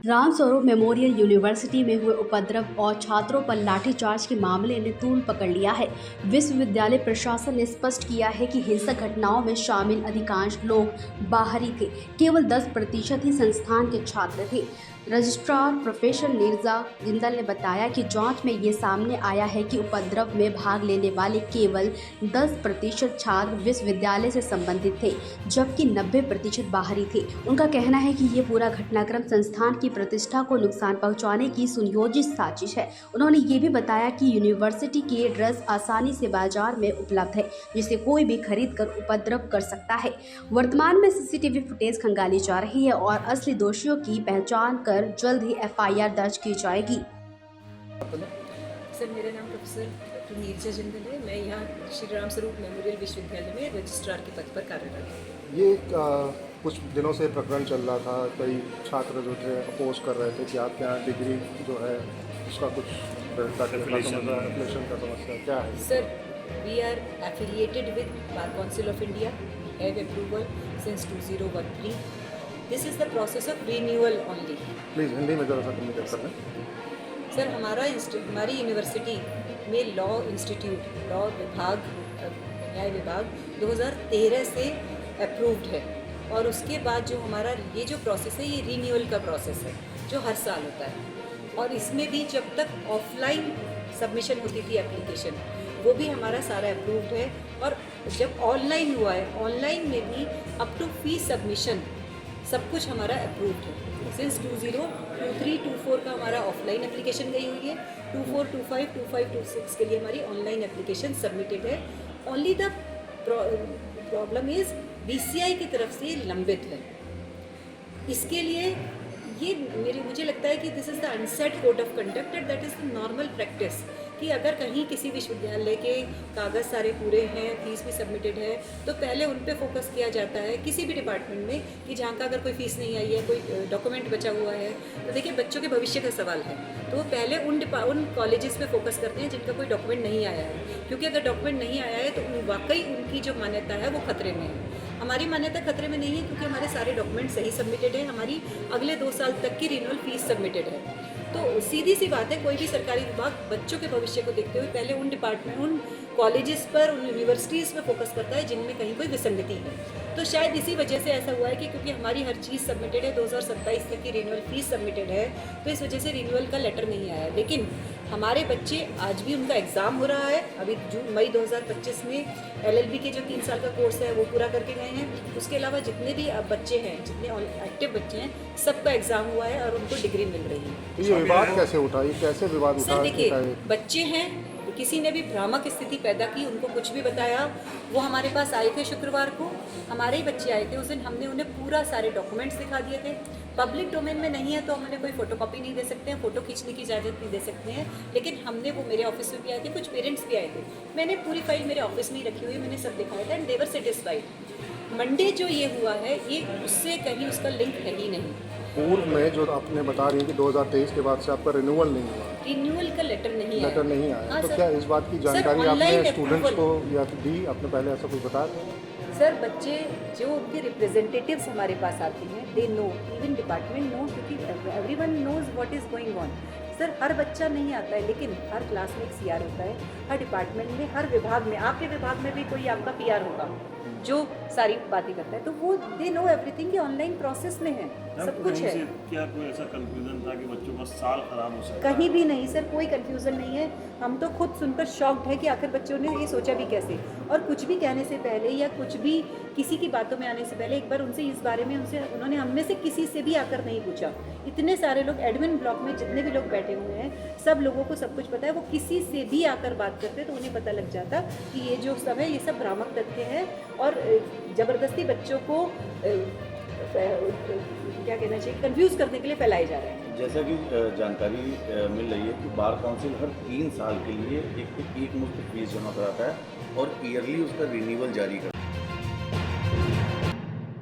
Ramswaroop memorial university में हुए उपद्रव और छात्रों पर लाठीचार्ज के मामले ने तूल पकड़ लिया है। विश्वविद्यालय प्रशासन ने स्पष्ट किया है कि हिंसक घटनाओं में शामिल अधिकांश लोग बाहरी थे, केवल 10% ही संस्थान के छात्र थे। रजिस्ट्रार प्रोफेसर नीरजा जिंदल ने बताया कि जांच में ये सामने आया है कि उपद्रव में भाग लेने वाले केवल 10% छात्र विश्वविद्यालय से संबंधित थे, जबकि 90% बाहरी थे। उनका कहना है कि ये पूरा घटनाक्रम संस्थान की प्रतिष्ठा को नुकसान पहुंचाने की सुनियोजित साजिश है। उन्होंने ये भी बताया कि यूनिवर्सिटी के ड्रेस आसानी से बाजार में उपलब्ध है, जिसे कोई भी खरीद कर उपद्रव कर सकता है। वर्तमान में सीसीटीवी फुटेज खंगाली जा रही है और असली दोषियों की पहचान कर जल्द ही एफआईआर दर्ज की जाएगी। सर, मेरा नाम प्रोफेसर डॉक्टर नीरजा जिंदल है। मैं यहाँ श्री रामस्वरूप मेमोरियल विश्वविद्यालय में रजिस्ट्रार के पद पर कार्यरत हूँ। ये कुछ दिनों से प्रकरण चल रहा था, कई छात्र जो थे अपोज कर रहे थे कि आपके यहाँ डिग्री जो है उसका कुछ एफिलिएशन का समस्या क्या है? Sir, we are affiliated with bar council of India, have approval since 2013। This is the process of renewal only. Please Hindi में ज़रा सा कम्युनिकेट कर लें। सर, हमारी यूनिवर्सिटी में लॉ इंस्टीट्यूट, लॉ विभाग, न्याय विभाग 2013 से अप्रूव्ड है और उसके बाद जो हमारा ये जो प्रोसेस है ये रिन्यूअल का प्रोसेस है जो हर साल होता है। और इसमें भी जब तक ऑफलाइन सबमिशन होती थी एप्लीकेशन, वो भी हमारा सारा अप्रूव्ड है। और जब ऑनलाइन हुआ है, ऑनलाइन में भी अप टू फीस सबमिशन सब कुछ हमारा अप्रूव्ड है। सिंस 2023-24 का हमारा ऑफलाइन एप्लीकेशन गई हुई है, 24, 25, 25, 26 के लिए हमारी ऑनलाइन एप्लीकेशन सबमिटेड है। Only the problem is BCI की तरफ से लंबित है। इसके लिए ये मुझे लगता है कि this is the unsaid code of conduct and that is the normal practice कि अगर कहीं किसी विश्वविद्यालय के कागज़ सारे पूरे हैं, फीस भी सबमिटेड है, तो पहले उन पे फोकस किया जाता है किसी भी डिपार्टमेंट में कि जहाँ का अगर कोई फ़ीस नहीं आई है, कोई डॉक्यूमेंट बचा हुआ है, तो देखिए बच्चों के भविष्य का सवाल है, तो वो पहले उन कॉलेजेस पे फोकस करते हैं जिनका कोई डॉक्यूमेंट नहीं आया है। क्योंकि अगर डॉक्यूमेंट नहीं आया है तो वाकई उनकी जो मान्यता है वो खतरे में है। हमारी मान्यता खतरे में नहीं है क्योंकि हमारे सारे डॉक्यूमेंट सही सबमिटेड है, हमारी अगले 2 साल तक की रिन्यूअल फीस सबमिटेड है। तो सीधी सी बात है, कोई भी सरकारी विभाग बच्चों के भविष्य को देखते हुए पहले उन डिपार्टमेंट, उन कॉलेजेस पर, उन यूनिवर्सिटीज़ पर फोकस करता है जिनमें कहीं कोई विसंगति है। तो शायद इसी वजह से ऐसा हुआ है कि क्योंकि हमारी हर चीज़ सबमिटेड है, 2027 तक की रिन्यूअल फीस सबमिटेड है, तो इस वजह से रिन्यूअल का लेटर नहीं आया। लेकिन हमारे बच्चे आज भी उनका एग्ज़ाम हो रहा है। अभी मई 2025 में LLB के जो 3 साल का कोर्स है वो पूरा करके गए हैं। उसके अलावा जितने भी अब बच्चे हैं, जितने एक्टिव बच्चे हैं, सबका एग्ज़ाम हुआ है और उनको डिग्री मिल रही है। ये विवाद कैसे उठा? ये कैसे विवाद उठा? सर देखिए, बच्चे हैं, किसी ने भी भ्रामक स्थिति पैदा की, उनको कुछ भी बताया। वो हमारे पास आए थे शुक्रवार को, हमारे ही बच्चे आए थे उस दिन। हमने उन्हें पूरा सारे डॉक्यूमेंट्स दिखा दिए थे। पब्लिक डोमेन में नहीं है तो हम उन्हें कोई फोटोकॉपी नहीं दे सकते हैं, फ़ोटो खींचने की इजाज़त नहीं दे सकते हैं। लेकिन हमने वो मेरे ऑफिस में भी आए थे, कुछ पेरेंट्स भी आए थे, मैंने पूरी फाइल मेरे ऑफिस में ही रखी हुई, मैंने सब दिखाया था and they were satisfied. Monday जो ये हुआ है, ये उससे कहीं उसका लिंक है ही नहीं। पूर्व में जो आपने बता रही है कि 2023 के बाद से आपका रिन्यूअल नहीं हुआ, रिन्यूअल का लेटर नहीं आया। हाँ, तो क्या इस बात की जानकारी आपने स्टूडेंट्स को या दी? आपने पहले ऐसा कुछ बताया था? सर, बच्चे जो उनके रिप्रेजेंटेटिव्स हमारे पास आते हैं, they know, even department know, क्योंकि everyone knows what is going on. Sir, हर बच्चा नहीं आता है, लेकिन हर क्लास में एक CR होता है, हर डिपार्टमेंट में, हर विभाग में। आपके विभाग में भी कोई आपका PR होगा जो सारी बातें करता है, तो वो दे नो एवरीथिंग कि ऑनलाइन प्रोसेस में है, सब कुछ है। क्या कोई ऐसा कंफ्यूजन था कि बच्चों का साल खराब हो सकता है? कहीं भी नहीं सर, कोई कंफ्यूजन नहीं है। हम तो खुद सुनकर शॉक्ड है कि आखिर बच्चों ने ये सोचा भी कैसे। और कुछ भी कहने से पहले या कुछ भी किसी की बातों में आने से पहले एक बार उनसे इस बारे में उन्होंने हम में से किसी से भी आकर नहीं पूछा। इतने सारे लोग एडमिन ब्लॉक में जितने भी लोग बैठे हुए हैं, सब लोगों को सब कुछ पता है। वो किसी से भी आकर बात करते तो उन्हें पता लग जाता कि ये जो सब है ये सब भ्रामक तथ्य है और ज़बरदस्ती बच्चों को क्या कहना चाहिए, कंफ्यूज करने के लिए फैलाए जा रहे हैं। जैसा कि जानकारी मिल रही है कि बार काउंसिल हर 3 साल के लिए एक मुफ्त फीस जमा कराता है और ईयरली उसका रिन्यूअल जारी करता है।